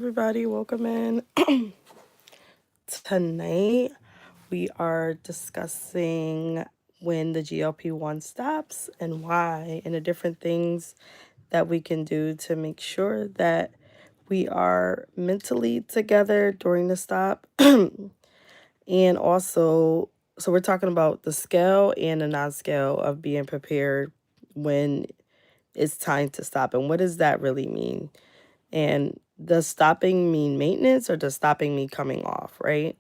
Everybody, welcome in. Tonight, we are discussing when the GLP-1 stops and why, and the different things that we can do to make sure that we are mentally together during the stop. And also, so we're talking about the scale and the non-scale of being prepared when it's time to stop. And what does that really mean? And does stopping mean maintenance or does stopping mean coming off, right?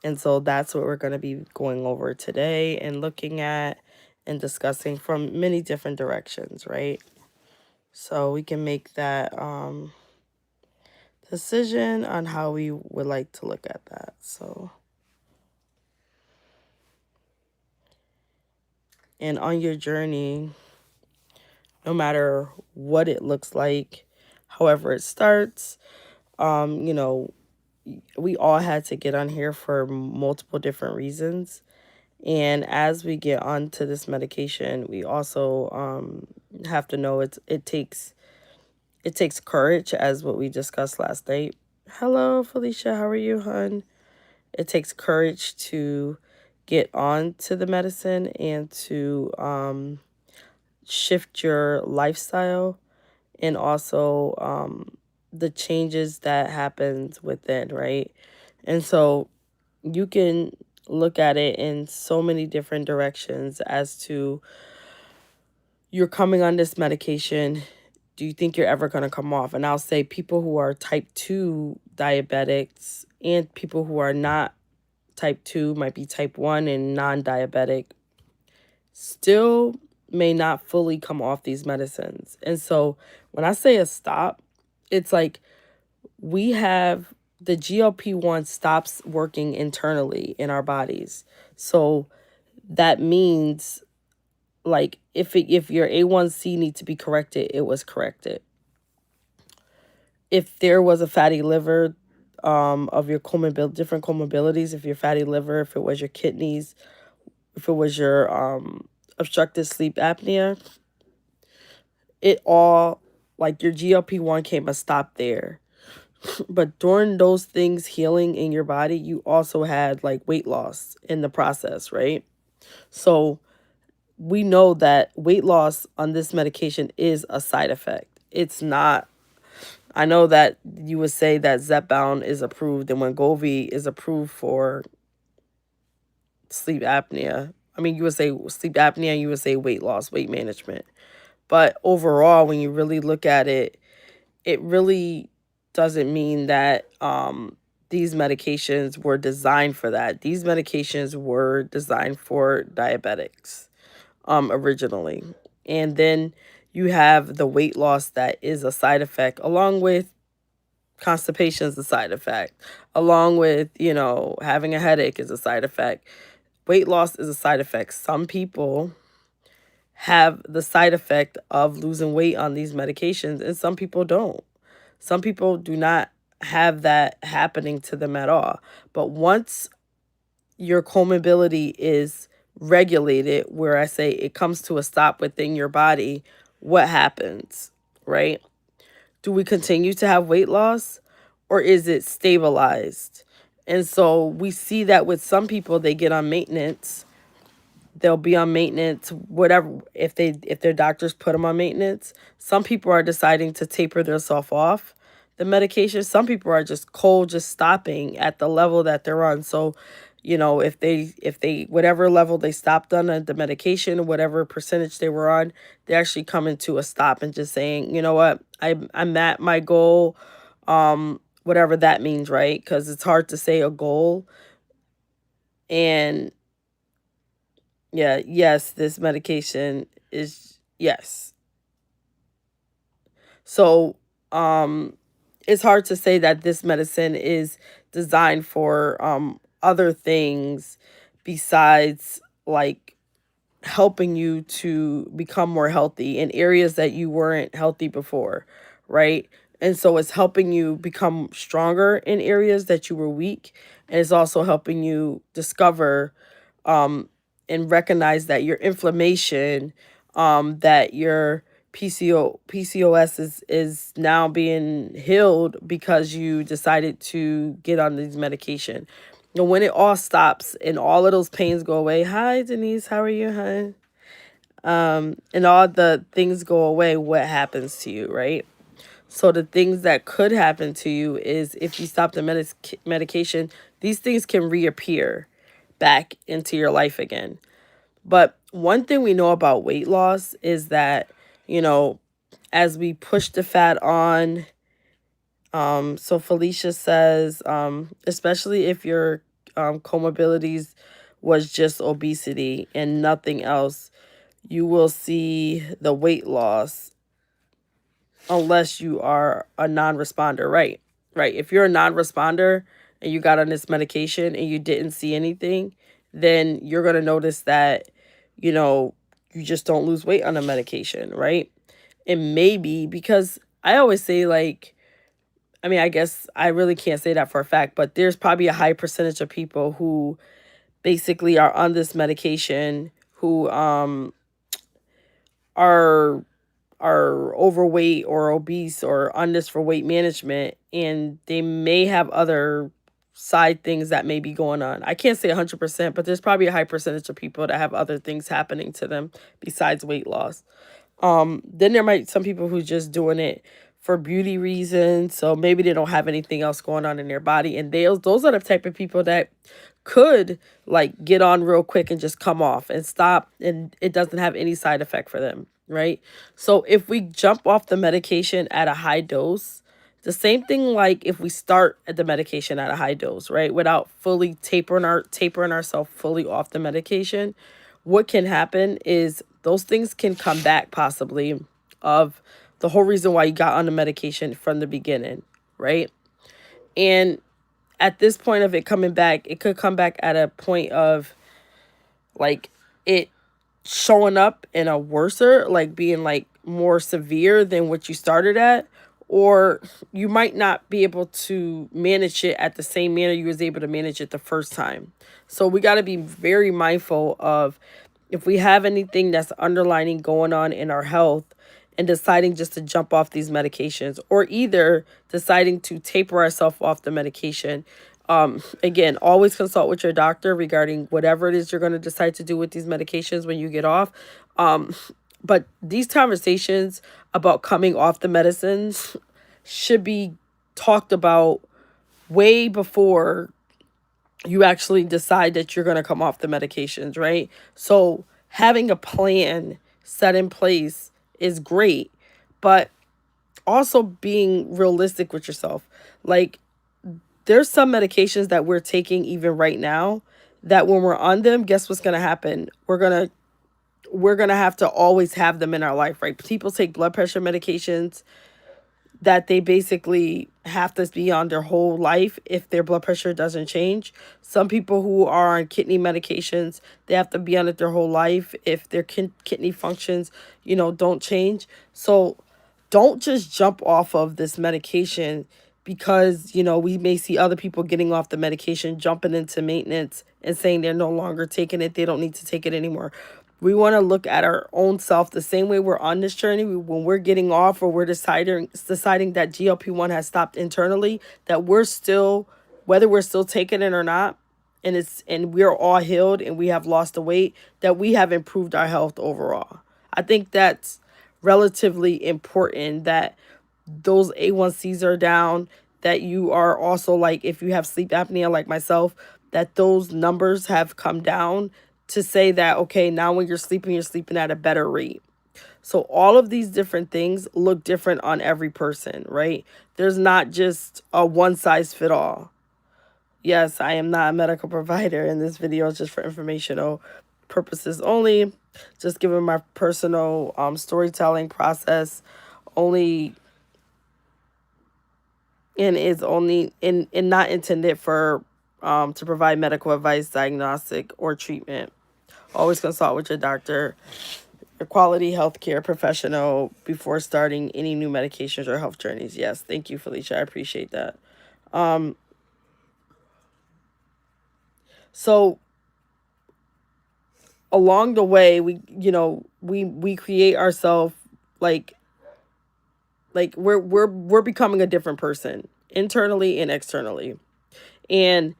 And so that's what we're going to be going over today and looking at and discussing from many different directions, right? So we can make that decision on how we would like to look at that. So, and on your journey, no matter what it looks like, however it starts, you know, we all had to get on here for multiple different reasons. And as we get onto this medication, we also have to know it takes courage, as what we discussed last night. Hello, Felicia. How are you, hun? It takes courage to get on to the medicine and to shift your lifestyle, and also the changes that happens within, right? And so you can look at it in so many different directions as to you're coming on this medication. Do you think you're ever going to come off? And I'll say people who are type 2 diabetics and people who are not type 2, might be type 1 and non-diabetic, still may not fully come off these medicines. And so when I say a stop, it's like we have the GLP-1 stops working internally in our bodies. So that means, like, if your A1C needs to be corrected, it was corrected. If there was a fatty liver, of your different comorbidities, if your fatty liver, if it was your kidneys, if it was your obstructive sleep apnea, it all, like, your GLP-1 came a stop there. But during those things healing in your body, you also had like weight loss in the process, right? So we know that weight loss on this medication is a side effect. It's not. I know that you would say that Zepbound is approved and Wegovy is approved for sleep apnea. I mean, you would say sleep apnea, you would say weight loss, weight management. But overall, when you really look at it, it really doesn't mean that these medications were designed for that. These medications were designed for diabetics originally. And then you have the weight loss that is a side effect, along with constipation is a side effect, along with, having a headache is a side effect. Weight loss is a side effect. Some people have the side effect of losing weight on these medications, and some people don't. Some people do not have that happening to them at all. But once your comorbidity is regulated, where I say it comes to a stop within your body, what happens, right? Do we continue to have weight loss, or is it stabilized? And so we see that with some people, they get on maintenance. They'll be on maintenance, whatever, if their doctors put them on maintenance. Some people are deciding to taper themselves off the medication. Some people are just cold, just stopping at the level that they're on. So, if they whatever level they stopped on the medication, whatever percentage they were on, they actually come into a stop and just saying, you know what, I'm at my goal, whatever that means, right? Because it's hard to say a goal. And yeah, yes, this medication is, yes. So, it's hard to say that this medicine is designed for other things besides, like, helping you to become more healthy in areas that you weren't healthy before, right? And so it's helping you become stronger in areas that you were weak, and it's also helping you discover um and recognize that your inflammation, that your PCOS is now being healed because you decided to get on these medication. And when it all stops and all of those pains go away, hi Denise, how are you, hon? And all the things go away, what happens to you, right? So the things that could happen to you is if you stop the medication, these things can reappear back into your life again. But one thing we know about weight loss is that, you know, as we push the fat on, so Felicia says, especially if your comorbidities was just obesity and nothing else, you will see the weight loss unless you are a non-responder, right? Right. If you're a non-responder and you got on this medication and you didn't see anything, then you're going to notice that, you know, you just don't lose weight on a medication, right? And maybe because I always say, like, I mean, I guess I really can't say that for a fact, but there's probably a high percentage of people who basically are on this medication who are overweight or obese or on this for weight management, and they may have other side things that may be going on. I can't say 100%, but there's probably a high percentage of people that have other things happening to them besides weight loss. Then there might some people who just doing it for beauty reasons, so maybe they don't have anything else going on in their body, and those are the type of people that could like get on real quick and just come off and stop, and it doesn't have any side effect for them, right? So if we jump off the medication at a high dose, the same thing like if we start at the medication at a high dose, right, without fully tapering ourselves fully off the medication, what can happen is those things can come back possibly of the whole reason why you got on the medication from the beginning, right? And at this point of it coming back, it could come back at a point of like it showing up in a worser, like being like more severe than what you started at, or you might not be able to manage it at the same manner you was able to manage it the first time. So we got to be very mindful of if we have anything that's underlining going on in our health and deciding just to jump off these medications, or either deciding to taper ourselves off the medication. Again, always consult with your doctor regarding whatever it is you're going to decide to do with these medications when you get off. But these conversations about coming off the medicines should be talked about way before you actually decide that you're going to come off the medications, right? So having a plan set in place is great, but also being realistic with yourself. Like, there's some medications that we're taking even right now that when we're on them, guess what's going to happen? We're going to have to always have them in our life, right? People take blood pressure medications that they basically have to be on their whole life if their blood pressure doesn't change. Some people who are on kidney medications, they have to be on it their whole life if their kidney functions, don't change. So don't just jump off of this medication because, we may see other people getting off the medication, jumping into maintenance and saying they're no longer taking it. They don't need to take it anymore. We want to look at our own self the same way we're on this journey. When we're getting off or we're deciding that GLP-1 has stopped internally, that we're still, whether we're still taking it or not, and we're all healed and we have lost the weight, that we have improved our health overall. I think that's relatively important, that those A1Cs are down, that you are also, like, if you have sleep apnea like myself, that those numbers have come down to say that, okay, now when you're sleeping at a better rate. So all of these different things look different on every person, right? There's not just a one size fit all. Yes, I am not a medical provider, and this video is just for informational purposes only. Just giving my personal storytelling process only, and is only and not intended for to provide medical advice, diagnostic, or treatment. Always consult with your doctor, your quality healthcare professional before starting any new medications or health journeys. Yes, thank you, Felicia. I appreciate that. So along the way, we create ourselves like we're becoming a different person internally and externally. And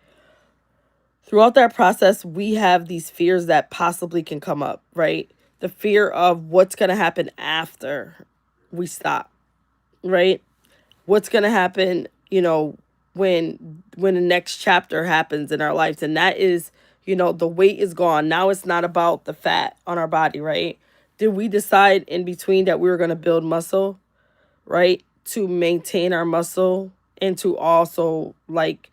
throughout that process, we have these fears that possibly can come up, right? The fear of what's going to happen after we stop, right? What's going to happen, when the next chapter happens in our lives. And that is, the weight is gone. Now it's not about the fat on our body, right? Did we decide in between that we were going to build muscle, right? To maintain our muscle and to also like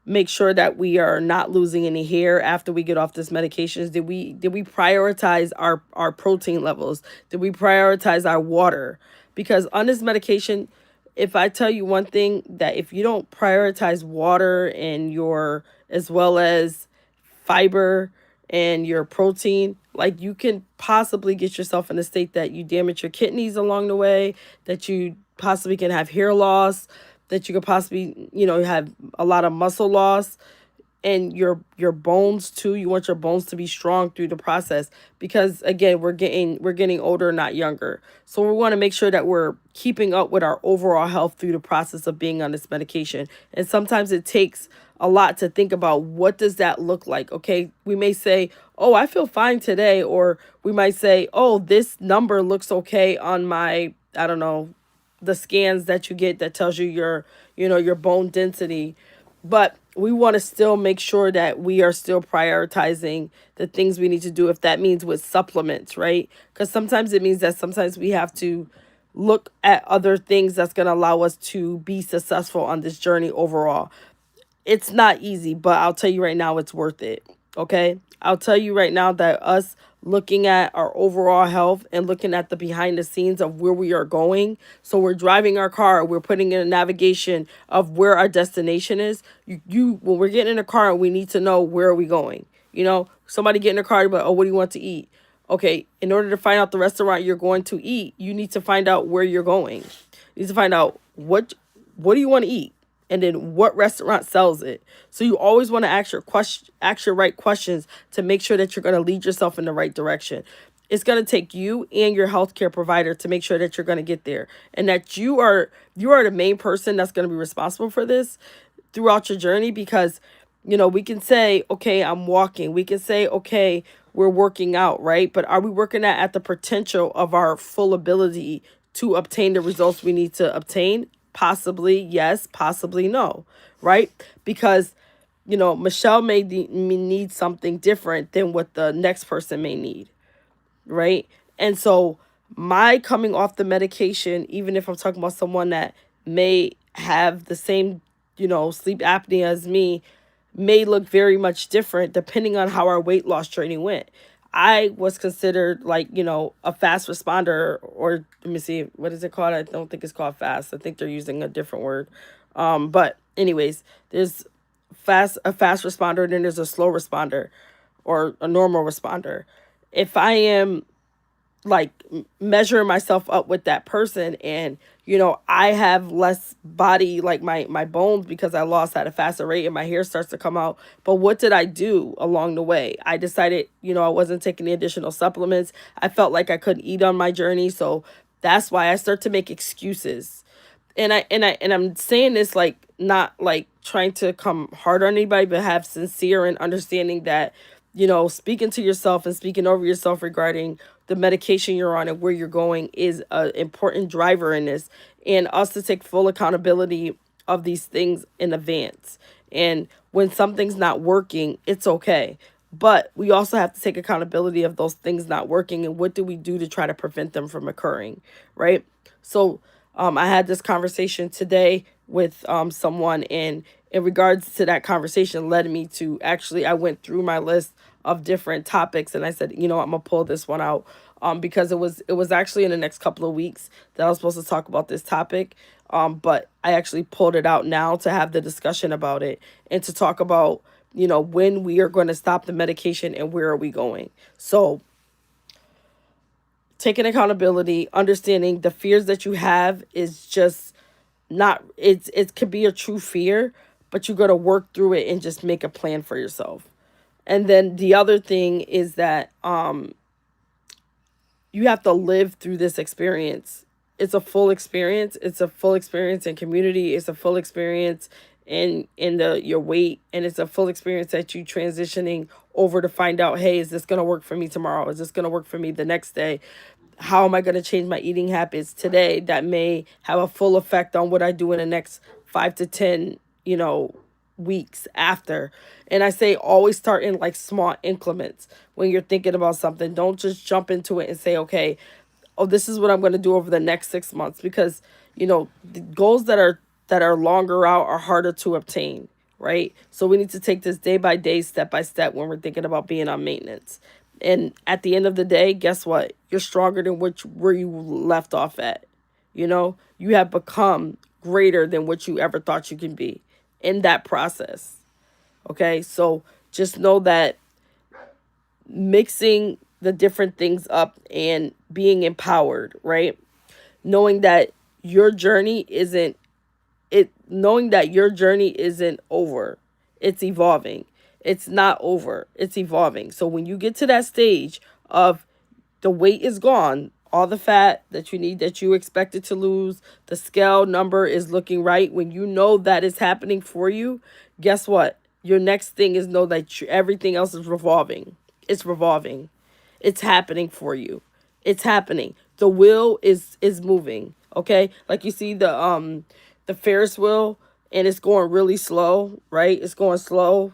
make sure that we are not losing any hair after we get off this medications. Did we prioritize our protein levels? Did we prioritize our water? Because on this medication, if I tell you one thing, that if you don't prioritize water and your, as well as fiber and your protein, like you can possibly get yourself in a state that you damage your kidneys along the way, that you possibly can have hair loss, that you could possibly, have a lot of muscle loss, and your bones too. You want your bones to be strong through the process, because again, we're getting older, not younger. So we want to make sure that we're keeping up with our overall health through the process of being on this medication. And sometimes it takes a lot to think about, what does that look like? Okay, we may say, oh, I feel fine today, or we might say, oh, this number looks okay on my, I don't know, the scans that you get that tells you your bone density. But we want to still make sure that we are still prioritizing the things we need to do, if that means with supplements, right? Because sometimes it means that sometimes we have to look at other things that's going to allow us to be successful on this journey overall. It's not easy, but I'll tell you right now, it's worth it. Okay, I'll tell you right now that us looking at our overall health and looking at the behind the scenes of where we are going, so we're driving our car, we're putting in a navigation of where our destination is. You when we're getting in a car, we need to know, where are we going. Somebody get in a car, but, oh, what do you want to eat? Okay, in order to find out the restaurant you're going to eat, you need to find out where you're going. You need to find out what do you want to eat, and then what restaurant sells it. So you always want to ask your right questions to make sure that you're going to lead yourself in the right direction. It's going to take you and your healthcare provider to make sure that you're going to get there, and that you are the main person that's going to be responsible for this throughout your journey. Because we can say, okay, I'm walking. We can say, okay, we're working out, right? But are we working at the potential of our full ability to obtain the results we need to obtain? Possibly yes, possibly no, right? Because Machelle may need something different than what the next person may need, right? And so my coming off the medication, even if I'm talking about someone that may have the same, sleep apnea as me, may look very much different depending on how our weight loss training went. I was considered like, a fast responder, or let me see, what is it called? I don't think it's called fast. I think they're using a different word. But anyways, there's a fast responder, and then there's a slow responder or a normal responder. If I am like measuring myself up with that person, and I have less body, like my bones, because I lost at a faster rate and my hair starts to come out. But what did I do along the way? I decided I wasn't taking the additional supplements. I felt like I couldn't eat on my journey, so that's why I start to make excuses. And I'm saying this, like, not like trying to come hard on anybody, but have sincere and understanding that speaking to yourself and speaking over yourself regarding the medication you're on and where you're going is an important driver in this, and us to take full accountability of these things in advance. And when something's not working, it's okay, but we also have to take accountability of those things not working, and what do we do to try to prevent them from occurring, right? So I had this conversation today with someone, and in regards to that conversation led me to, actually, I went through my list of different topics, and I said, I'm gonna pull this one out, because it was actually in the next couple of weeks that I was supposed to talk about this topic, but I actually pulled it out now to have the discussion about it, and to talk about when we are going to stop the medication and where are we going. So taking accountability, understanding the fears that you have is just not, it could be a true fear, but you got to work through it and just make a plan for yourself. And then the other thing is that you have to live through this experience. It's a full experience. It's a full experience in community. It's a full experience in the your weight, and it's a full experience that you transitioning over to find out, hey, is this gonna work for me tomorrow? Is this gonna work for me the next day? How am I gonna change my eating habits today that may have a full effect on what I do in the next 5 to 10, weeks after. And I say always start in like small increments when you're thinking about something. Don't just jump into it and say, okay, oh, this is what I'm going to do over the next 6 months, because the goals that are longer out are harder to obtain, right? So we need to take this day by day, step by step when we're thinking about being on maintenance. And at the end of the day, guess what? You're stronger than where you left off at. You have become greater than what you ever thought you can be in that process. Okay? So just know that mixing the different things up and being empowered, right? Knowing that your journey isn't knowing that your journey isn't over. It's evolving. It's not over. It's evolving. So when you get to that stage of the weight is gone, all the fat that you need, that you expected to lose, the scale number is looking right, when you know that is happening for you, guess what? Your next thing is know that everything else is revolving. It's revolving. It's happening for you. It's happening. The wheel is moving. Okay? Like you see the Ferris wheel, and it's going really slow, right? It's going slow,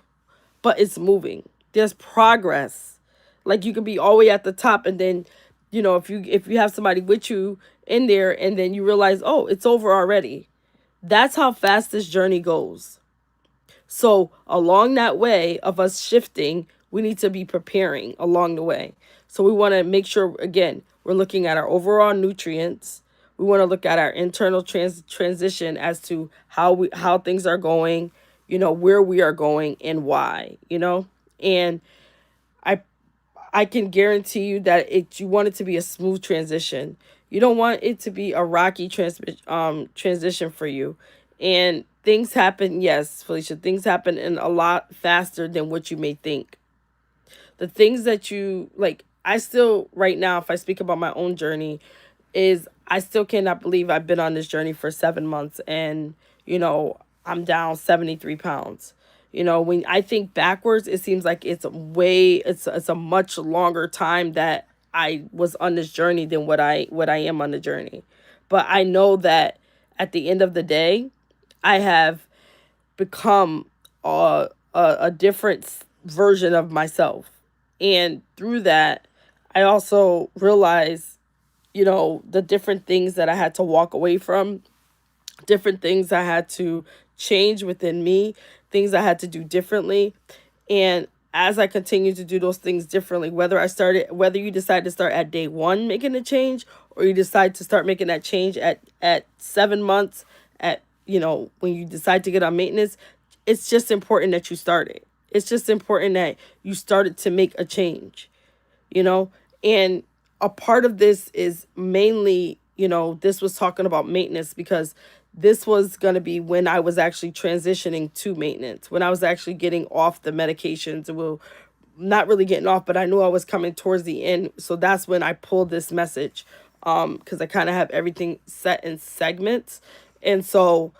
but it's moving. There's progress. Like you can be all the way at the top, and then, if you have somebody with you in there, and then you realize, oh, it's over already. That's how fast this journey goes. So along that way of us shifting, we need to be preparing along the way. So we want to make sure, again, we're looking at our overall nutrients. We want to look at our internal transition as to how things are going, where we are going and why. And I I can guarantee you that you want it to be a smooth transition. You don't want it to be a rocky transition for you. And things happen, yes, Felicia, things happen in a lot faster than what you may think. The things that you like, I still right now, if I speak about my own journey, is I still cannot believe I've been on this journey for 7 months, and I'm down 73 pounds. When I think backwards, it seems like it's a much longer time that I was on this journey than what I am on the journey. But I know that at the end of the day, I have become a different version of myself. And through that, I also realize, the different things that I had to walk away from, different things I had to change within me, things I had to do differently. And as I continue to do those things differently, whether you decide to start at day one making a change, or you decide to start making that change at 7 months, when you decide to get on maintenance, it's just important that you start it. It's just important that you started to make a change, you know? And a part of this is mainly, this was talking about maintenance, because this was going to be when I was actually transitioning to maintenance, when I was actually getting off the medications. Well, not really getting off, but I knew I was coming towards the end. So that's when I pulled this message, because I kind of have everything set in segments. And so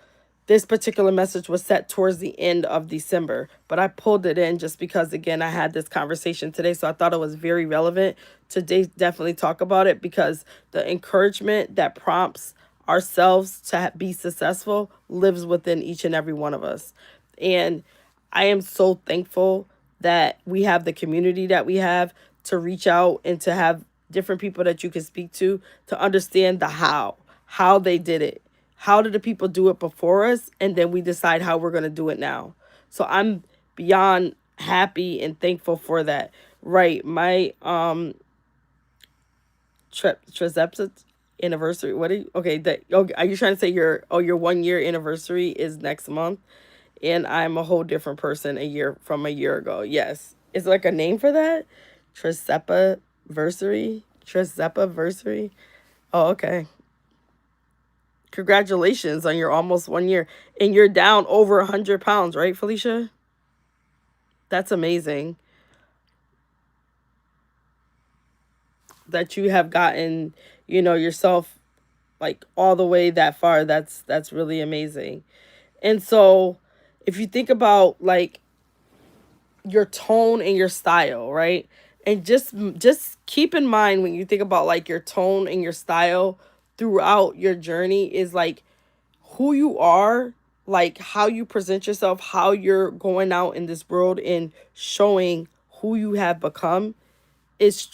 this particular message was set towards the end of December, but I pulled it in just because, again, I had this conversation today. So I thought it was very relevant to definitely talk about it, because the encouragement that prompts ourselves to be successful lives within each and every one of us. And I am so thankful that we have the community that we have, to reach out and to have different people that you can speak to understand the how they did it. How did the people do it before us? And then we decide how we're going to do it now. So I'm beyond happy and thankful for that. Right. My triceps anniversary. What are you? Okay, are you trying to say your 1 year anniversary is next month? And I'm a whole different person from a year ago. Yes. Is there like a name for that? Tricepa-versary? Tricepa-versary? Oh, okay. Congratulations on your almost 1 year. And you're down over 100 pounds, right, Felicia? That's amazing. that you have gotten, yourself like all the way that far. That's really amazing. And so if you think about like your tone and your style, right? And just keep in mind when you think about like your tone and your style throughout your journey is like who you are, like how you present yourself, how you're going out in this world and showing who you have become is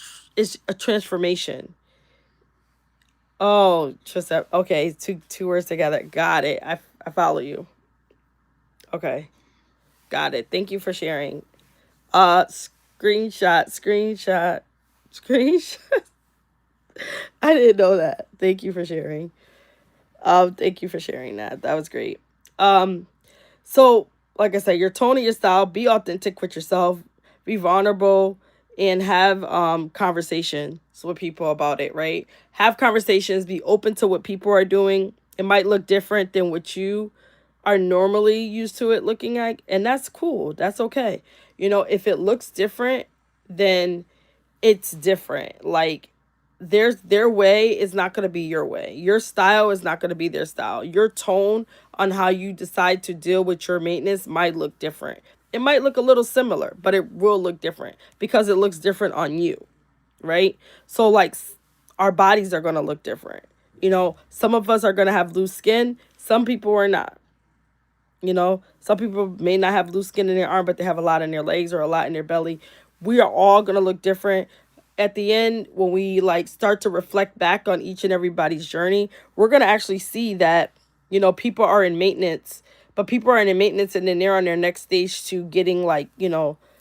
a transformation. Oh, just that. Okay, two words together. Got it. I follow you. Okay, got it. Thank you for sharing. Screenshot, screenshot. I didn't know that. Thank you for sharing. Thank you for sharing that. That was great. Um, so like I said, your tone and your style, be authentic with yourself, be vulnerable, and have conversations with people about it, right? Have conversations, be open to what people are doing. It might look different than what you are normally used to it looking like, and that's cool. That's okay. If it looks different, then it's different. Like their way is not going to be your way. Your style is not going to be their style. Your tone on how you decide to deal with your maintenance might look different. It might look a little similar, but it will look different because it looks different on you, right? So like our bodies are going to look different. Some of us are going to have loose skin, some people are not. Some people may not have loose skin in their arm, but they have a lot in their legs or a lot in their belly. We are all going to look different. At the end, when we like start to reflect back on each and everybody's journey, we're going to actually see that, people are in maintenance, but people are in maintenance and then they're on their next stage to getting like,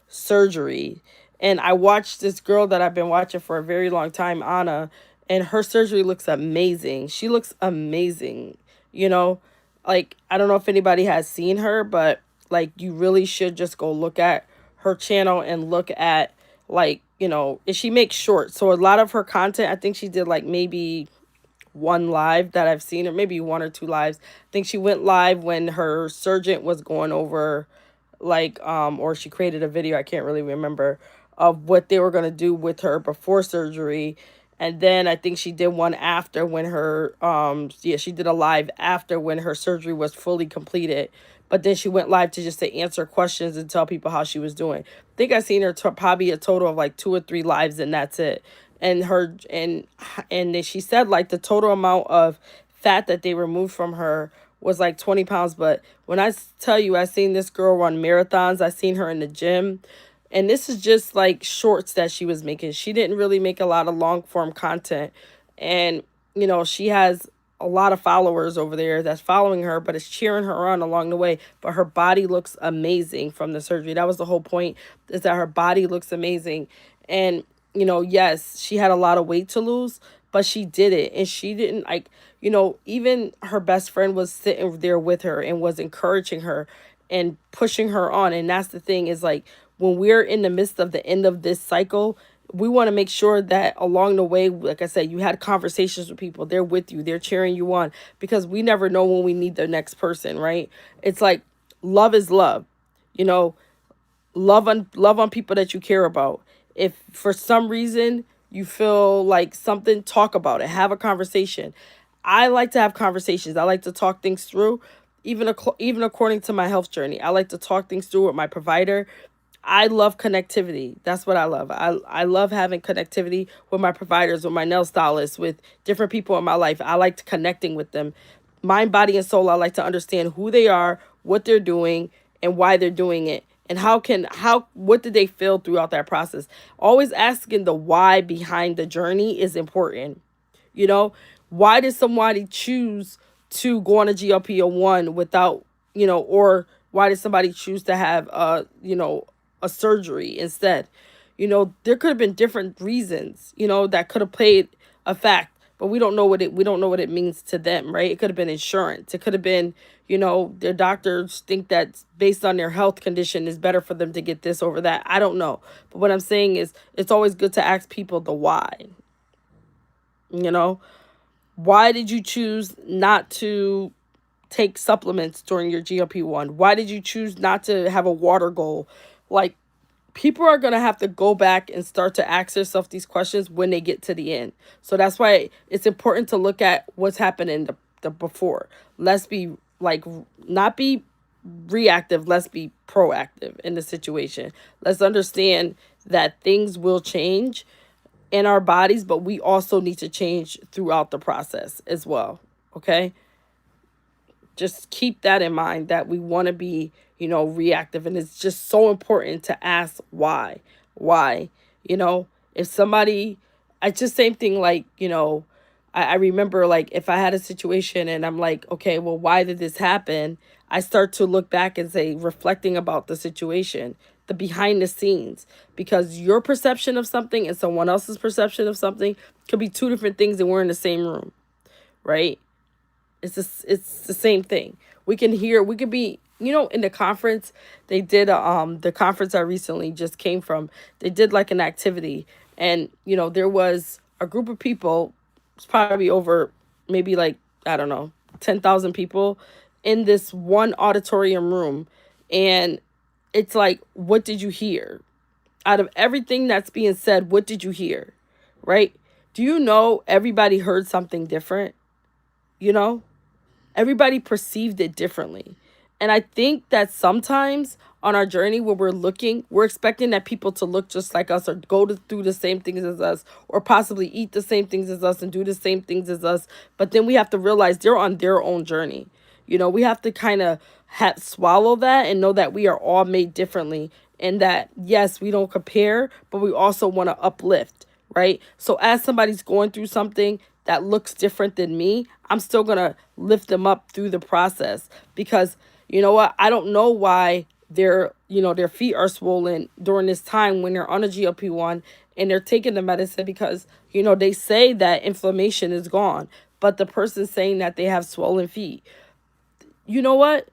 surgery. And I watched this girl that I've been watching for a very long time, Anna, and her surgery looks amazing. She looks amazing, you know like I don't know if anybody has seen her, but like you really should just go look at her channel and look at like, and she makes shorts. So a lot of her content, I think she did like maybe one live that I've seen, or maybe one or two lives. I think she went live when her surgeon was going over like or she created a video, I can't really remember, of what they were going to do with her before surgery. And then I think she did one after when her yeah, she did a live after when her surgery was fully completed. But then she went live to just to answer questions and tell people how she was doing. I think I seen her probably a total of like 2 or 3 lives, and that's it. And then she said like the total amount of fat that they removed from her was like 20 pounds. But when I tell you, I seen this girl run marathons, I seen her in the gym, and this is just like shorts that she was making. She didn't really make a lot of long form content. And she has a lot of followers over there that's following her, but it's cheering her on along the way. But her body looks amazing from the surgery. That was the whole point, is that her body looks amazing. And yes, she had a lot of weight to lose, but she did it. And she didn't like, even her best friend was sitting there with her and was encouraging her and pushing her on. And that's the thing, is like when we're in the midst of the end of this cycle, we want to make sure that along the way, like I said, you had conversations with people. They're with you, they're cheering you on, because we never know when we need the next person, right? It's like love is love. you know love on people that you care about. If for some reason you feel like something, talk about it, have a conversation. I like to have conversations. I like to talk things through, even according to my health journey. I like to talk things through with my provider. I love connectivity. That's what I love. I love having connectivity with my providers, with my nail stylists, with different people in my life. I like connecting with them. Mind, body, and soul. I like to understand who they are, what they're doing, and why they're doing it. And what did they feel throughout that process? Always asking the why behind the journey is important. You know, why did somebody choose to go on a GLP-1 without, or why did somebody choose to have a surgery instead? There could have been different reasons, that could have played a fact, but we don't know what it means to them, right? It could have been insurance. It could have been, their doctors think that based on their health condition is better for them to get this over that. I don't know. But what I'm saying is it's always good to ask people the why. You know, why did you choose not to take supplements during your GLP-1? Why did you choose not to have a water goal? Like, people are going to have to go back and start to ask themselves these questions when they get to the end. So that's why it's important to look at what's happened in the before. Let's be like, not be reactive, let's be proactive in the situation. Let's understand that things will change in our bodies, but we also need to change throughout the process as well. Okay? Just keep that in mind, that we want to be, reactive. And it's just so important to ask why, if somebody, I just same thing, like, I remember, like, if I had a situation and I'm like, okay, well, why did this happen? I start to look back and say, reflecting about the situation, the behind the scenes, because your perception of something and someone else's perception of something could be two different things, and we're in the same room, right? It's the same thing. We could be, in the conference, they did, the conference I recently just came from, they did like an activity, and, there was a group of people, it's probably over maybe like, I don't know, 10,000 people in this one auditorium room. And it's like, what did you hear? Out of everything that's being said, what did you hear? Right? Do you know everybody heard something different? You know? Everybody perceived it differently. And I think that sometimes on our journey, when we're looking, we're expecting that people to look just like us, or through the same things as us, or possibly eat the same things as us and do the same things as us. But then we have to realize they're on their own journey. We have to kind of swallow that and know that we are all made differently, and that, yes, we don't compare, but we also want to uplift, right? So as somebody's going through something that looks different than me, I'm still going to lift them up through the process, because you know what? I don't know why their feet are swollen during this time when they're on a GLP-1 and they're taking the medicine, because, they say that inflammation is gone, but the person saying that they have swollen feet, you know what?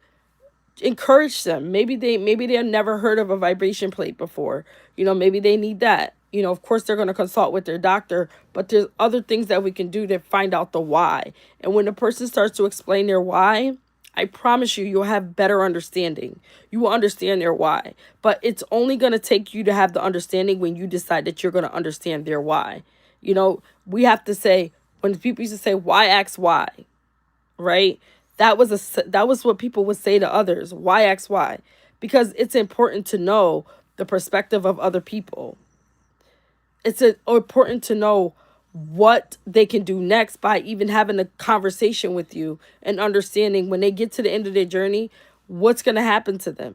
Encourage them. Maybe they've never heard of a vibration plate before. Maybe they need that. Of course they're going to consult with their doctor, but there's other things that we can do to find out the why. And when the person starts to explain their why, I promise you'll have better understanding. You will understand their why. But it's only going to take you to have the understanding when you decide that you're going to understand their why. We have to say, when people used to say, why ask why, right? That was what people would say to others. Why ask why? Because it's important to know the perspective of other people. It's important to know what they can do next by even having a conversation with you and understanding when they get to the end of their journey, what's going to happen to them.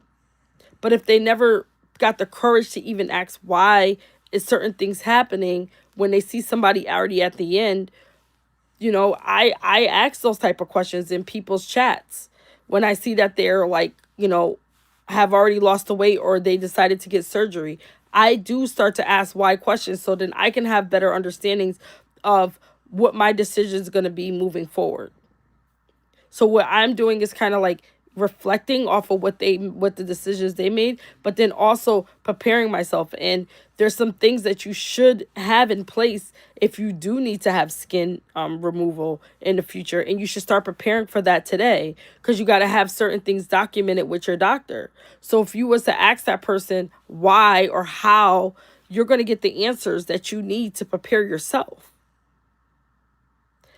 But if they never got the courage to even ask why is certain things happening, when they see somebody already at the end, I ask those type of questions in people's chats when I see that they're like, have already lost the weight, or they decided to get surgery. I do start to ask why questions, so then I can have better understandings of what my decision is going to be moving forward. So what I'm doing is kind of like reflecting off of what the decisions they made, but then also preparing myself. And there's some things that you should have in place if you do need to have skin removal in the future, and you should start preparing for that today, because you got to have certain things documented with your doctor. So if you was to ask that person why or how, you're going to get the answers that you need to prepare yourself.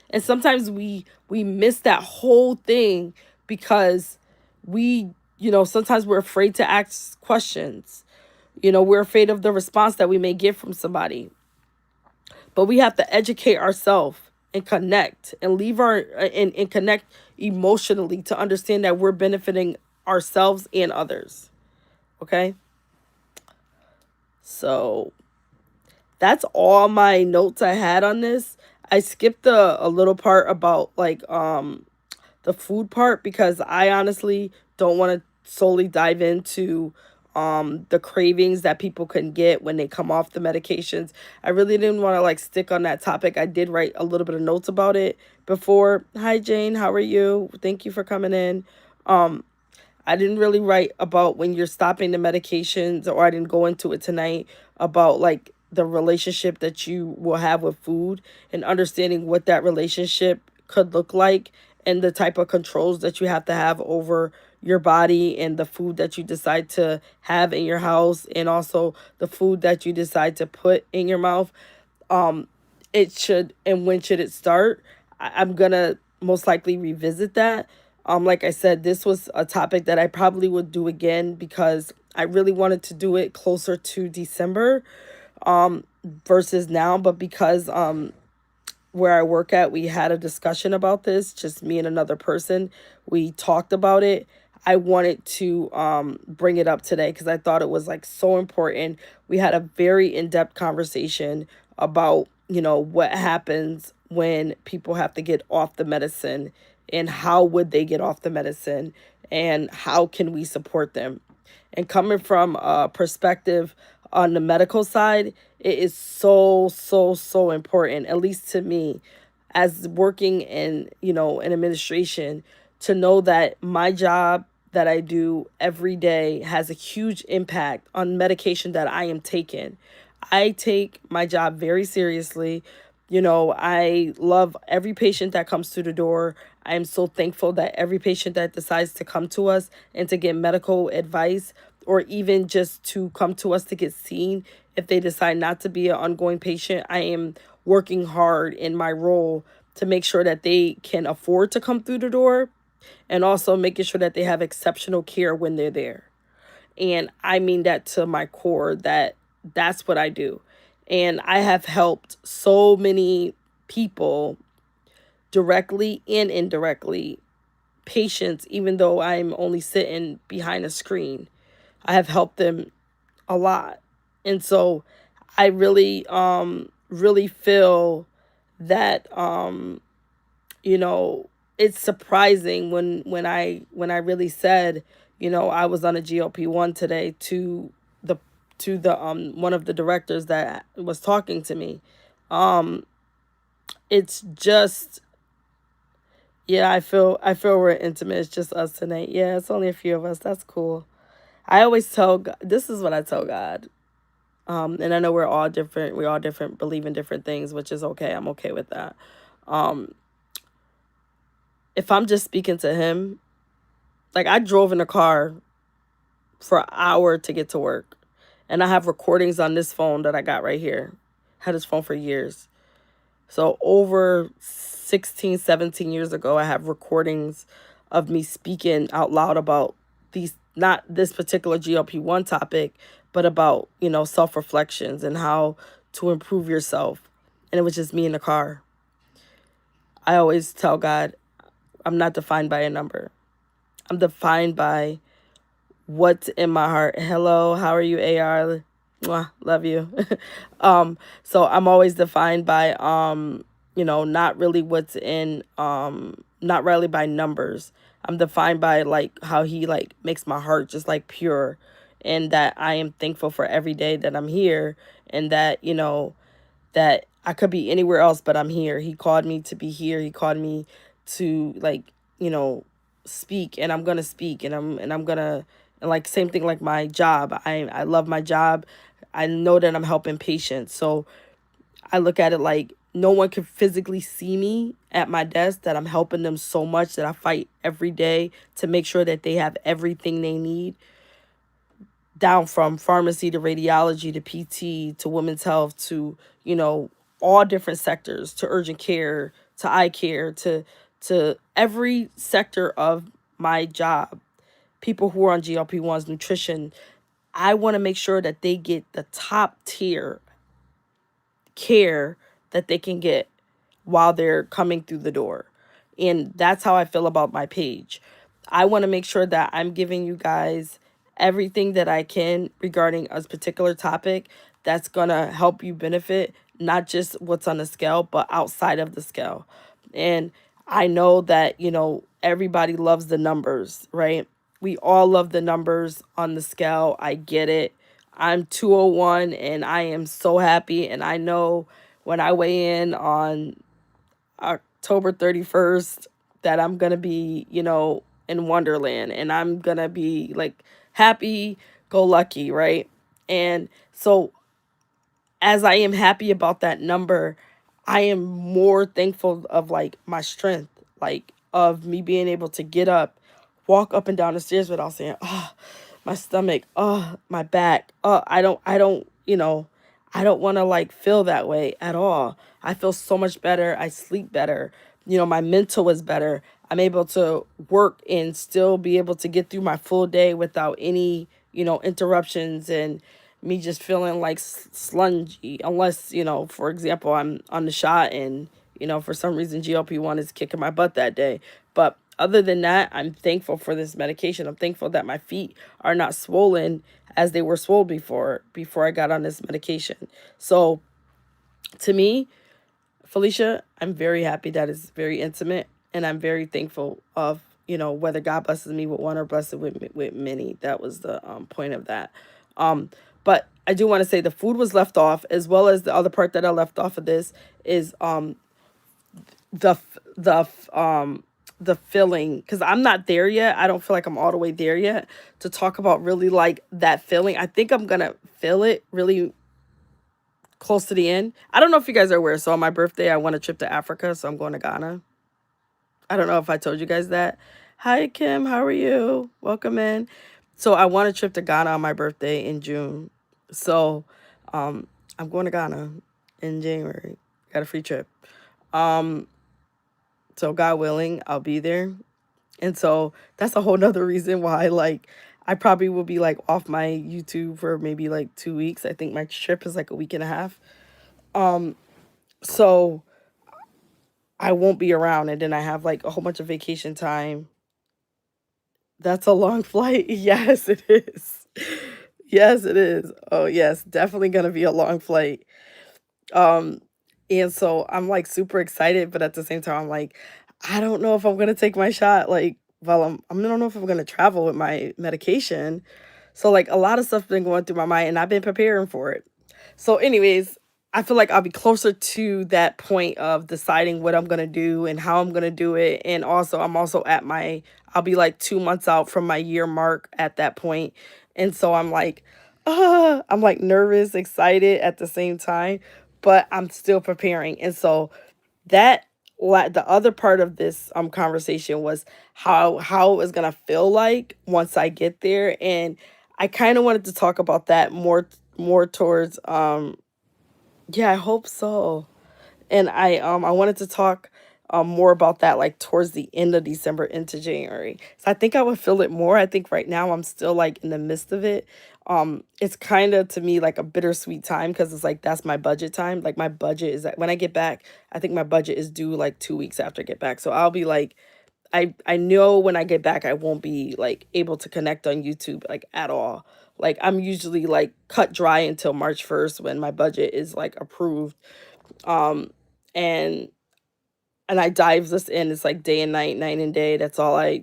And sometimes we miss that whole thing because sometimes we're afraid to ask questions. We're afraid of the response that we may get from somebody. But we have to educate ourselves and connect and and connect emotionally to understand that we're benefiting ourselves and others. Okay? So that's all my notes I had on this. I skipped a little part about like the food part, because I honestly don't want to solely dive into the cravings that people can get when they come off the medications. I really didn't want to like stick on that topic. I did write a little bit of notes about it before. Hi Jane, how are you? Thank you for coming in. I didn't really write about when you're stopping the medications, or I didn't go into it tonight about like the relationship that you will have with food, and understanding what that relationship could look like, and the type of controls that you have to have over your body and the food that you decide to have in your house, and also the food that you decide to put in your mouth. um it should, and when should it start? I'm gonna most likely revisit that. Like I said, this was a topic that I probably would do again, because I really wanted to do it closer to December versus now. But because where I work at, we had a discussion about this, just me and another person. We talked about it. I wanted to bring it up today because I thought it was like so important. We had a very in-depth conversation about, what happens when people have to get off the medicine, and how would they get off the medicine, and how can we support them. And coming from a perspective on the medical side, it is so, so, so important, at least to me, as working in, in administration, to know that my job that I do every day has a huge impact on medication that I am taking. I take my job very seriously. I love every patient that comes through the door. I am so thankful that every patient that decides to come to us and to get medical advice, or even just to come to us to get seen, if they decide not to be an ongoing patient, I am working hard in my role to make sure that they can afford to come through the door, and also making sure that they have exceptional care when they're there. And I mean that to my core, that's what I do. And I have helped so many people directly and indirectly, patients, even though I'm only sitting behind a screen. I have helped them a lot. And so I really feel that you know, it's surprising when I really said, I was on a GLP-1 today to the one of the directors that was talking to me. Um it's just, yeah, I feel we're intimate. It's just us tonight. Yeah, it's only a few of us. That's cool. I always tell God, this is what I tell God. And I know we're all different. We all different, believe in different things, which is okay. I'm okay with that. Um, if I'm just speaking to him, like I drove in a car for an hour to get to work, and I have recordings on this phone that I got right here. Had this phone for years. So over 16, 17 years ago, I have recordings of me speaking out loud about these, not this particular GLP-1 topic, but about, self-reflections and how to improve yourself. And it was just me in the car. I always tell God, I'm not defined by a number. I'm defined by what's in my heart. Hello, how are you, AR? Mwah, love you. So I'm always defined by not really what's in not really by numbers. I'm defined by like how he like makes my heart just like pure, and that I am thankful for every day that I'm here, and that, that I could be anywhere else, but I'm here. He called me to be here. He called me to like, speak, and I'm gonna speak, and I'm gonna, and like same thing like my job. I love my job. I know that I'm helping patients. So I look at it like no one can physically see me at my desk, that I'm helping them so much, that I fight every day to make sure that they have everything they need, down from pharmacy to radiology to PT to women's health to, all different sectors, to urgent care, to eye care, to every sector of my job. People who are on GLP-1s, nutrition, I want to make sure that they get the top tier care that they can get while they're coming through the door. And that's how I feel about my page. I want to make sure that I'm giving you guys everything that I can regarding a particular topic that's going to help you benefit, not just what's on the scale, but outside of the scale. And I know that, everybody loves the numbers, right? We all love the numbers on the scale. I get it. I'm 201 and I am so happy. And I know when I weigh in on October 31st that I'm going to be, in Wonderland, and I'm going to be like happy go lucky, right? And so as I am happy about that number, I am more thankful of like my strength, like of me being able to get up, walk up and down the stairs without saying, oh, my stomach, oh, my back. Oh, I don't want to like feel that way at all. I feel so much better. I sleep better. My mental is better. I'm able to work and still be able to get through my full day without any, interruptions and me just feeling like slungy. Unless, for example, I'm on the shot and, for some reason GLP-1 is kicking my butt that day. But other than that, I'm thankful for this medication. I'm thankful that my feet are not swollen as they were swollen before I got on this medication. So to me, Felicia, I'm very happy that it's very intimate, and I'm very thankful of, whether God blesses me with one or blesses with many. That was the point of that. But I do want to say the food was left off, as well as the other part that I left off of this is the the feeling, because I'm not there yet. I don't feel like I'm all the way there yet to talk about really like that feeling. I think I'm gonna feel it really close to the end. I don't know if you guys are aware. So on my birthday, I won a trip to Africa. So I'm going to Ghana. I don't know if I told you guys that. Hi, Kim. How are you? Welcome in. So I won a trip to Ghana on my birthday in June. So I'm going to Ghana in January. Got a free trip. Um, so God willing, I'll be there. And so that's a whole nother reason why, like, I probably will be like off my YouTube for maybe like 2 weeks. I think my trip is like a week and a half. So I won't be around, and then I have like a whole bunch of vacation time. That's a long flight. Yes, it is. Yes, it is. Oh, yes, definitely gonna be a long flight. Um, and so I'm like super excited, but at the same time, I'm like, I don't know if I'm gonna take my shot. Like, well, I don't know if I'm gonna travel with my medication. So like a lot of stuff been going through my mind, and I've been preparing for it. So, anyways, I feel like I'll be closer to that point of deciding what I'm gonna do and how I'm gonna do it. And also, I'll be like 2 months out from my year mark at that point. And so I'm like nervous, excited at the same time, but I'm still preparing. And so that the other part of this conversation was how it was gonna feel like once I get there. And I kind of wanted to talk about that more towards yeah, I hope so. And I wanted to talk more about that like towards the end of December into January. So I think I would feel it more. I think right now I'm still like in the midst of it. It's kind of to me like a bittersweet time because it's like that's my budget time. Like my budget is that when I get back, I think my budget is due like 2 weeks after I get back. So I'll be like I know when I get back I won't be like able to connect on YouTube like at all. Like I'm usually like cut dry until March 1st when my budget is like approved. Um and I dive this in. It's like day and night, night and day. That's all I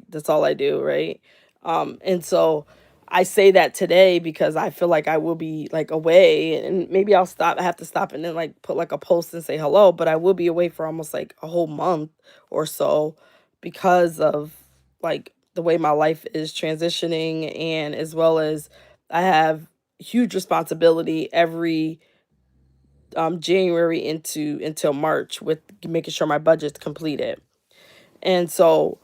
do, right? And so I say that today because I feel like I will be like away and maybe I have to stop and then like put like a post and say hello, but I will be away for almost like a whole month or so because of like the way my life is transitioning, and as well as I have huge responsibility every January into until March with making sure my budget's completed. And so,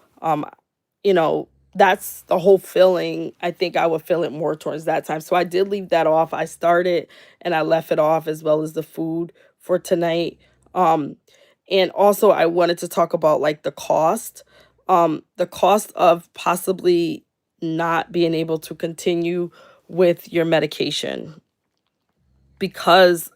you know, that's the whole feeling. I think I would feel it more towards that time. So I did leave that off. I started and I left it off as well as the food for tonight. Um, and also I wanted to talk about like the cost of possibly not being able to continue with your medication, because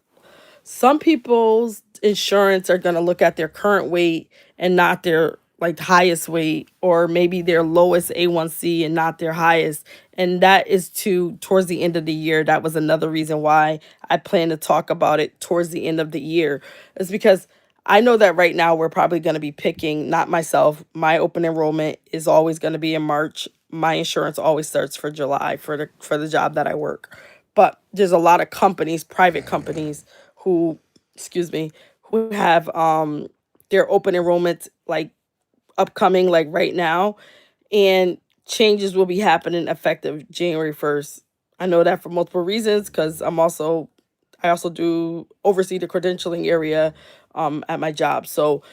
some people's insurance are going to look at their current weight and not their like highest weight, or maybe their lowest A1C and not their highest. And that is towards the end of the year. That was another reason why I plan to talk about it towards the end of the year, is because I know that right now we're probably going to be picking, not myself, my open enrollment is always going to be in March. My insurance always starts for July for the job that I work. But there's a lot of companies, private companies, who, excuse me, who have their open enrollments like upcoming like right now, and changes will be happening effective January 1st. I know that for multiple reasons because I also do oversee the credentialing area at my job. So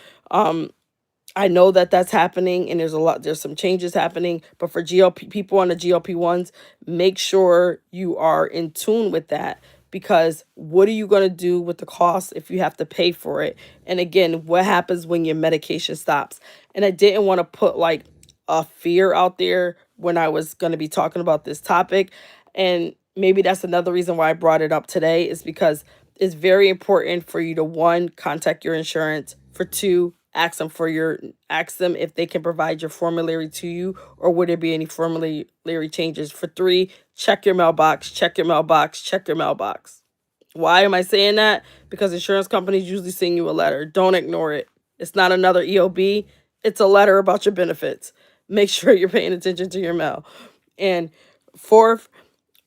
I know that that's happening, and there's some changes happening, but for GLP people on the GLP-1s, make sure you are in tune with that, because what are you going to do with the cost if you have to pay for it? And again, what happens when your medication stops? And I didn't want to put like a fear out there when I was going to be talking about this topic. And maybe that's another reason why I brought it up today, is because it's very important for you to, one, contact your insurance, for two, ask them if they can provide your formulary to you, or would there be any formulary changes. For three, check your mailbox, check your mailbox, check your mailbox. Why am I saying that? Because insurance companies usually send you a letter. Don't ignore it. It's not another EOB. It's a letter about your benefits. Make sure you're paying attention to your mail. And fourth,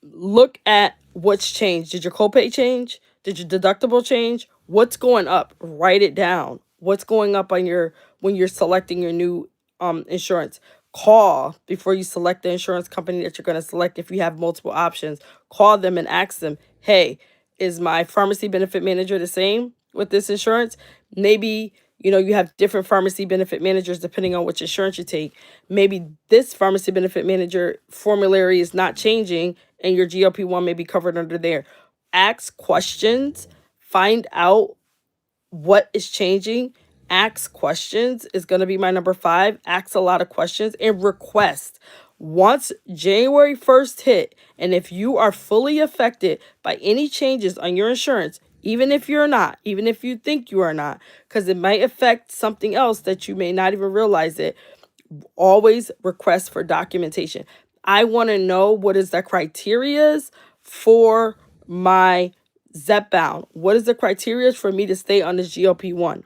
look at what's changed. Did your copay change? Did your deductible change? What's going up? Write it down. What's going up on your, when you're selecting your new insurance? Call before you select the insurance company that you're going to select. If you have multiple options, call them and ask them, hey, is my pharmacy benefit manager the same with this insurance? Maybe, you have different pharmacy benefit managers depending on which insurance you take. Maybe this pharmacy benefit manager formulary is not changing, and your GLP-1 may be covered under there. Ask questions, find out what is changing. Ask questions is going to be my number 5. Ask a lot of questions and request. Once January 1st hit, and if you are fully affected by any changes on your insurance, even if you're not, even if you think you are not, because it might affect something else that you may not even realize it, always request for documentation. I want to know what is the criterias for my Zepbound. What is the criteria for me to stay on this GLP-1?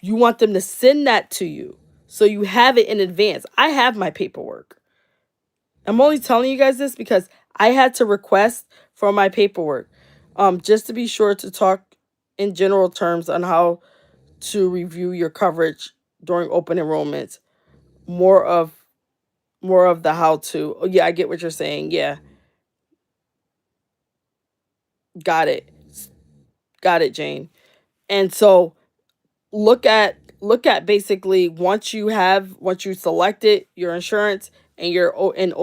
You want them to send that to you so you have it in advance. I have my paperwork. I'm only telling you guys this because I had to request for my paperwork, just to be sure to talk in general terms on how to review your coverage during open enrollments. More of the how to. Oh, yeah, I get what you're saying. Yeah, got it. Got it, Jane. And so look at basically, once you selected your insurance and you're in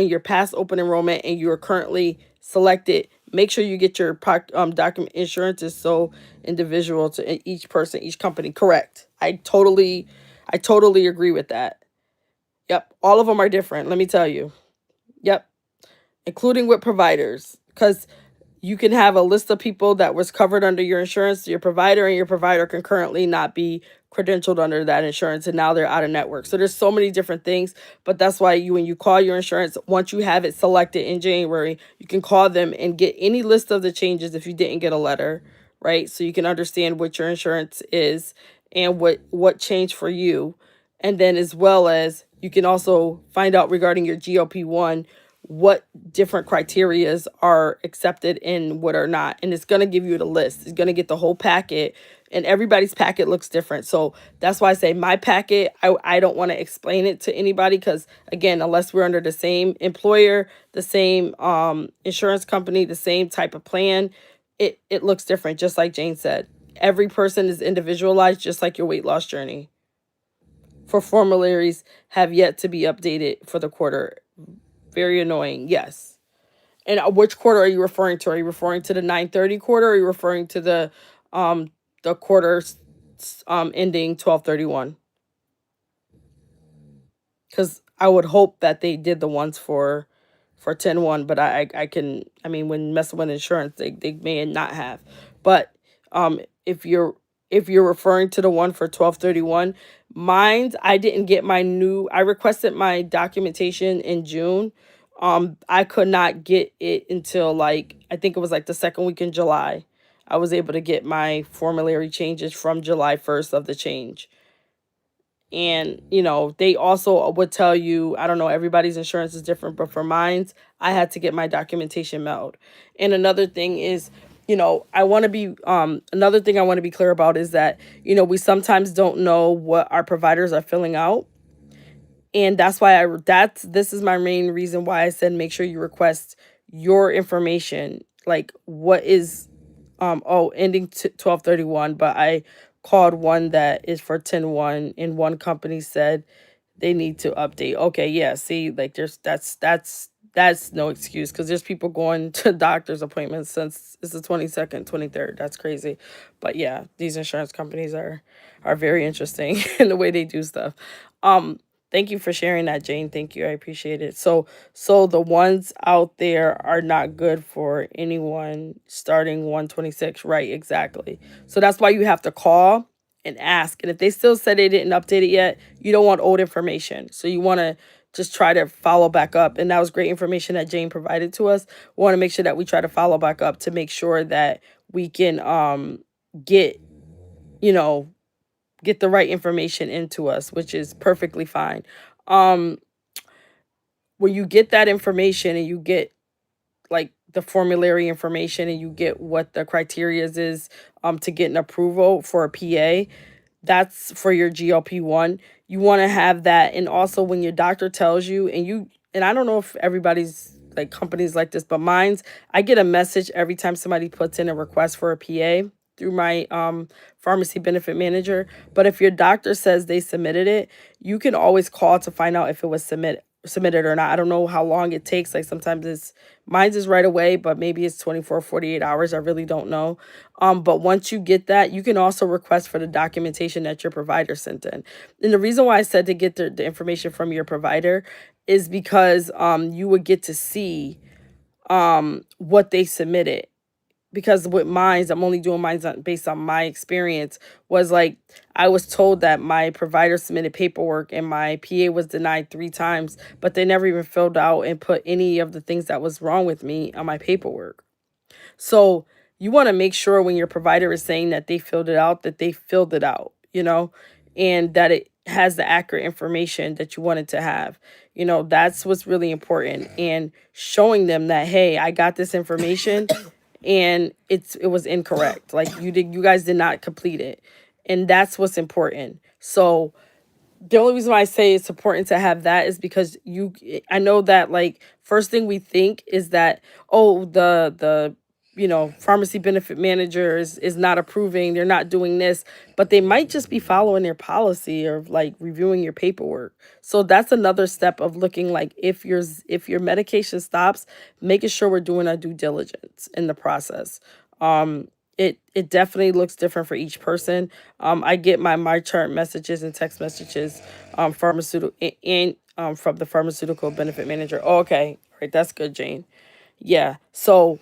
your past open enrollment and you're currently selected, make sure you get your document. Insurance is so individual to each person, each company. Correct. I totally agree with that. Yep, all of them are different, let me tell you. Yep, including with providers, because you can have a list of people that was covered under your insurance, your provider, and your provider can currently not be credentialed under that insurance, and now they're out of network. So there's so many different things, but that's why when you call your insurance, once you have it selected in January, you can call them and get any list of the changes if you didn't get a letter, right? So you can understand what your insurance is and what changed for you. And then, as well as, you can also find out regarding your GLP-1 what different criterias are accepted and what are not. And it's going to give you the list. It's going to get the whole packet, and everybody's packet looks different. So that's why I say my packet, I don't want to explain it to anybody, because again, unless we're under the same employer, the same insurance company, the same type of plan, it looks different. Just like Jane said, every person is individualized, just like your weight loss journey. For formularies have yet to be updated for the quarter. Very annoying. Yes. And which quarter are you referring to? Are you referring to the 9/30 quarter, or are you referring to the quarter ending 12/31? Because I would hope that they did the ones for 10/1, but I mean, when messing with insurance, they may not have. But if you're referring to the one for 12/31, mine's, I didn't get my new, I requested my documentation in June. I could not get it until, like, I think it was like the second week in July. I was able to get my formulary changes from July 1st of the change. And, they also would tell you, I don't know, everybody's insurance is different, but for mine's, I had to get my documentation mailed. And another thing is, another thing I want to be clear about is that, we sometimes don't know what our providers are filling out. And that's why this is my main reason why I said make sure you request your information, like what is ending 12/31, but I called one that is for 10-1, and one company said they need to update. Okay, yeah, see, like there's that's no excuse, because there's people going to doctor's appointments since it's the 22nd, 23rd. That's crazy. But yeah, these insurance companies are very interesting in the way they do stuff. Um, thank you for sharing that, Jane. Thank you. I appreciate it. So the ones out there are not good for anyone starting 126, right? Exactly. So that's why you have to call and ask. And if they still said they didn't update it yet, you don't want old information. So you want to just try to follow back up. And that was great information that Jane provided to us. We want to make sure that we try to follow back up to make sure that we can get, you know, get the right information into us, which is perfectly fine. Um when you get that information and you get like the formulary information and you get what the criteria is to get an approval for a PA, that's for your GLP-1. You want to have that. And also when your doctor tells you, and I don't know if everybody's like companies like this, but mine's, I get a message every time somebody puts in a request for a PA through my pharmacy benefit manager. But if your doctor says they submitted it, you can always call to find out if it was submitted or not. I don't know how long it takes. Like sometimes mine's is right away, but maybe it's 24, 48 hours. I really don't know. But once you get that, you can also request for the documentation that your provider sent in. And the reason why I said to get the information from your provider is because you would get to see what they submitted. Because with mines, I'm only doing mines based on my experience, was like I was told that my provider submitted paperwork and my PA was denied 3 times, but they never even filled out and put any of the things that was wrong with me on my paperwork. So you want to make sure when your provider is saying that they filled it out, that they filled it out, and that it has the accurate information that you wanted to have. That's what's really important. And showing them that, hey, I got this information and it was incorrect. Like you guys did not complete it. And that's what's important. So the only reason why I say it's important to have that is because I know that like first thing we think is that, oh, the pharmacy benefit manager is not approving, they're not doing this, but they might just be following their policy or like reviewing your paperwork. So that's another step of looking, like if your medication stops, making sure we're doing our due diligence in the process. It definitely looks different for each person. I get my chart messages and text messages pharmaceutical and from the pharmaceutical benefit manager. Oh, okay. All right, that's good, Jane. Yeah. So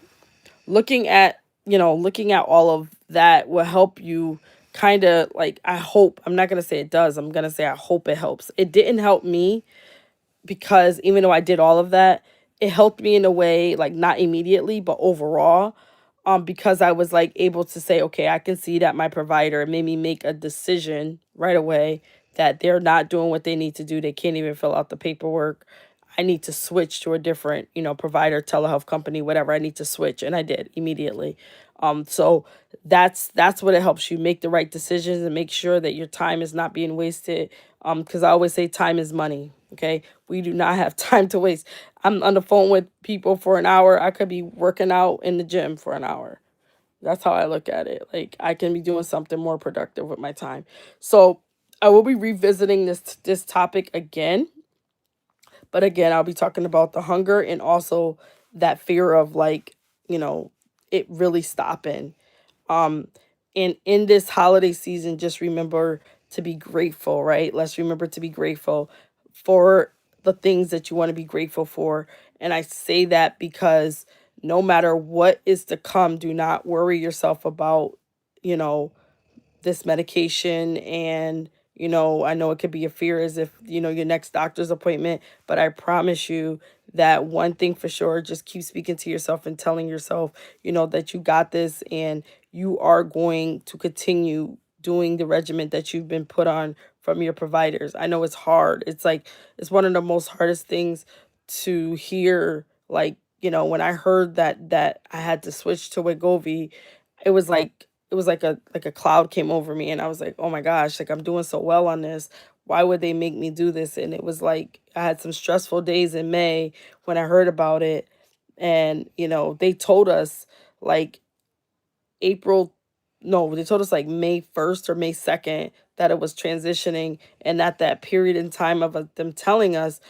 looking at all of that will help you kind of like, I hope, I'm not going to say it does. I'm going to say I hope it helps. It didn't help me because even though I did all of that, it helped me in a way, like not immediately, but overall, because I was like able to say, okay, I can see that my provider made me make a decision right away that they're not doing what they need to do. They can't even fill out the paperwork. I need to switch to a different, provider, telehealth company, whatever. I need to switch, and I did immediately. So that's what it helps you make the right decisions and make sure that your time is not being wasted. Because I always say time is money. Okay, we do not have time to waste. I'm on the phone with people for an hour. I could be working out in the gym for an hour. That's how I look at it. Like I can be doing something more productive with my time. So I will be revisiting this topic again, but again, I'll be talking about the hunger and also that fear of like, you know, it really stopping. Um, and in this holiday season, just remember to be grateful, right? Let's remember to be grateful for the things that you want to be grateful for. And I say that because no matter what is to come, do not worry yourself about, you know, this medication. And I know it could be a fear as if your next doctor's appointment, but I promise you that one thing for sure, just keep speaking to yourself and telling yourself that you got this, and you are going to continue doing the regimen that you've been put on from your providers. I know it's hard. It's like it's one of the most hardest things to hear. Like when I heard that I had to switch to Wegovy, it was like a cloud came over me, and I was like, "Oh my gosh, like I'm doing so well on this. Why would they make me do this?" And it was like I had some stressful days in May when I heard about it, and they told us like April no, they told us like May 1st or May 2nd that it was transitioning, and at that period in time of them telling us,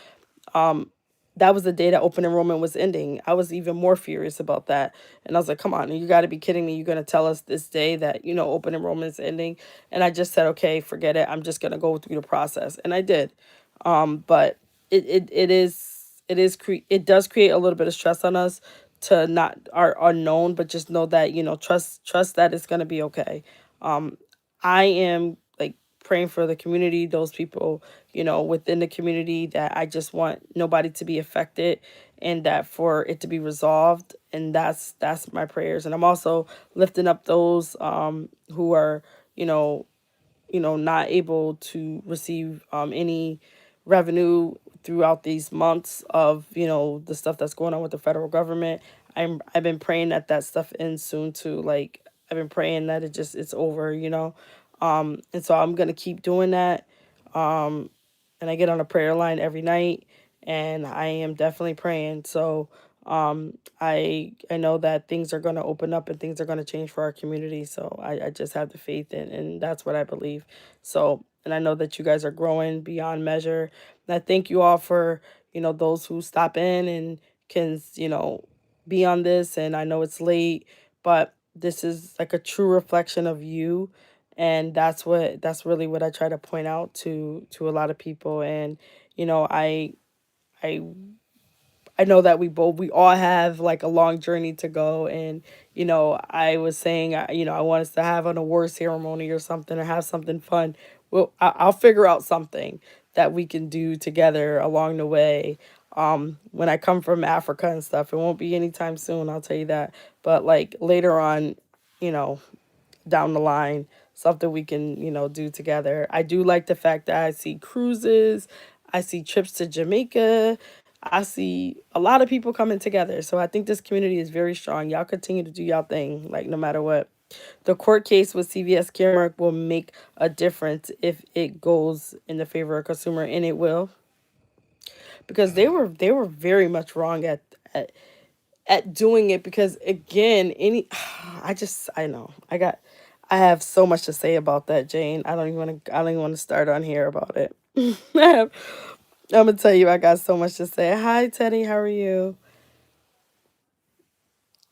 um that was the day that open enrollment was ending. I was even more furious about that. And I was like, come on, you got to be kidding me. You're going to tell us this day that, open enrollment is ending. And I just said, okay, forget it. I'm just going to go through the process. And I did. But it does create a little bit of stress on us to not our unknown, but just know that, trust that it's going to be okay. I am like praying for the community, those people, within the community, that I just want nobody to be affected, and that for it to be resolved. And that's my prayers. And I'm also lifting up those who are, you know, not able to receive any revenue throughout these months of, the stuff that's going on with the federal government. I've been praying that that stuff ends soon too. Like, I've been praying that it's over, and so I'm gonna keep doing that. Um, and I get on a prayer line every night, and I am definitely praying. So I know that things are gonna open up and things are gonna change for our community. So I just have the faith in, and that's what I believe. So, and I know that you guys are growing beyond measure. And I thank you all for, those who stop in and can, be on this. And I know it's late, but this is like a true reflection of you. And that's really what I try to point out to a lot of people. And, I I know that we all have like a long journey to go. And, I was saying, I want us to have an award ceremony or something, or have something fun. Well, I'll figure out something that we can do together along the way. When I come from Africa and stuff, it won't be anytime soon, I'll tell you that. But like later on, you know, down the line, something we can, do together. I do like the fact that I see cruises, I see trips to Jamaica, I see a lot of people coming together. So I think this community is very strong. Y'all continue to do y'all thing, like no matter what. The court case with CVS Caremark will make a difference if it goes in the favor of consumer, and it will, because they were very much wrong at doing it. Because again, I know I have so much to say about that, Jane. I don't even want to start on here about it. I'm gonna tell you, I got so much to say. Hi Teddy, how are you?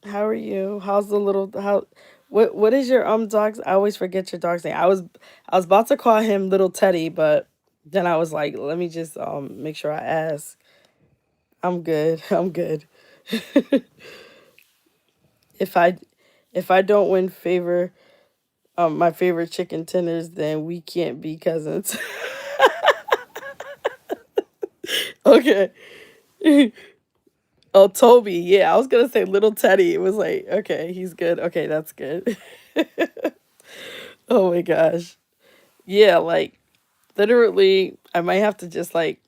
How are you? How's the little how what is your dog's? I always forget your dog's name. I was about to call him little Teddy, but then I was like, let me just make sure I ask. I'm good. I'm good. If I if I don't win favor my favorite chicken tenders, then we can't be cousins. Okay. Oh, Toby. Yeah, I was gonna say little Teddy. It was like, okay, he's good. Okay, that's good. Oh my gosh. Yeah, like literally, I might have to just like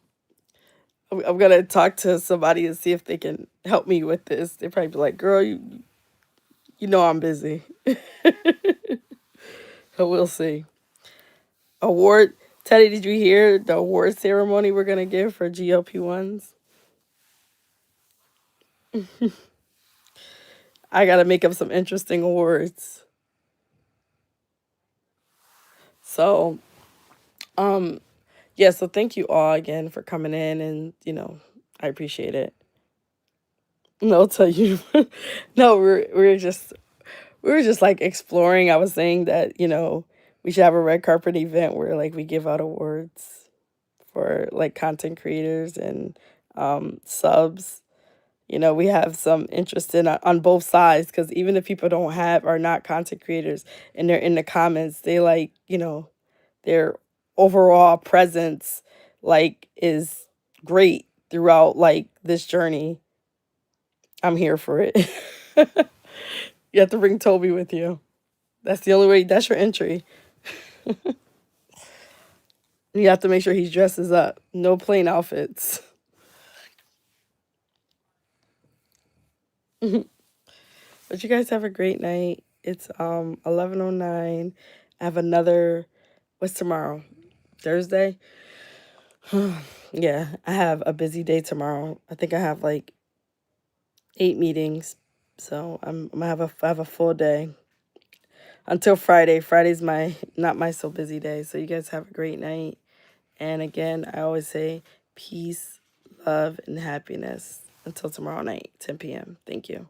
I'm gonna talk to somebody and see if they can help me with this. They probably be like, "Girl, you know I'm busy." But we'll see. Award Teddy, did you hear the award ceremony we're gonna give for GLP-1s? I gotta make up some interesting awards. So, um, yeah, so thank you all again for coming in, and I appreciate it. No, I'll tell you. No, we were just like exploring. I was saying that, we should have a red carpet event where like we give out awards for like content creators and subs. We have some interest in on both sides, because even if people don't have are not content creators and they're in the comments, they like, their overall presence like is great throughout like this journey. I'm here for it. You have to bring Toby with you. That's the only way. That's your entry. You have to make sure he dresses up. No plain outfits. But you guys have a great night. It's 11:09. I have another, what's tomorrow? Thursday? Yeah, I have a busy day tomorrow. I think I have like 8 meetings. So I have a full day. until Friday. Friday's not my so busy day. So you guys have a great night. And again, I always say peace, love, and happiness. Until tomorrow night, 10 p.m. Thank you.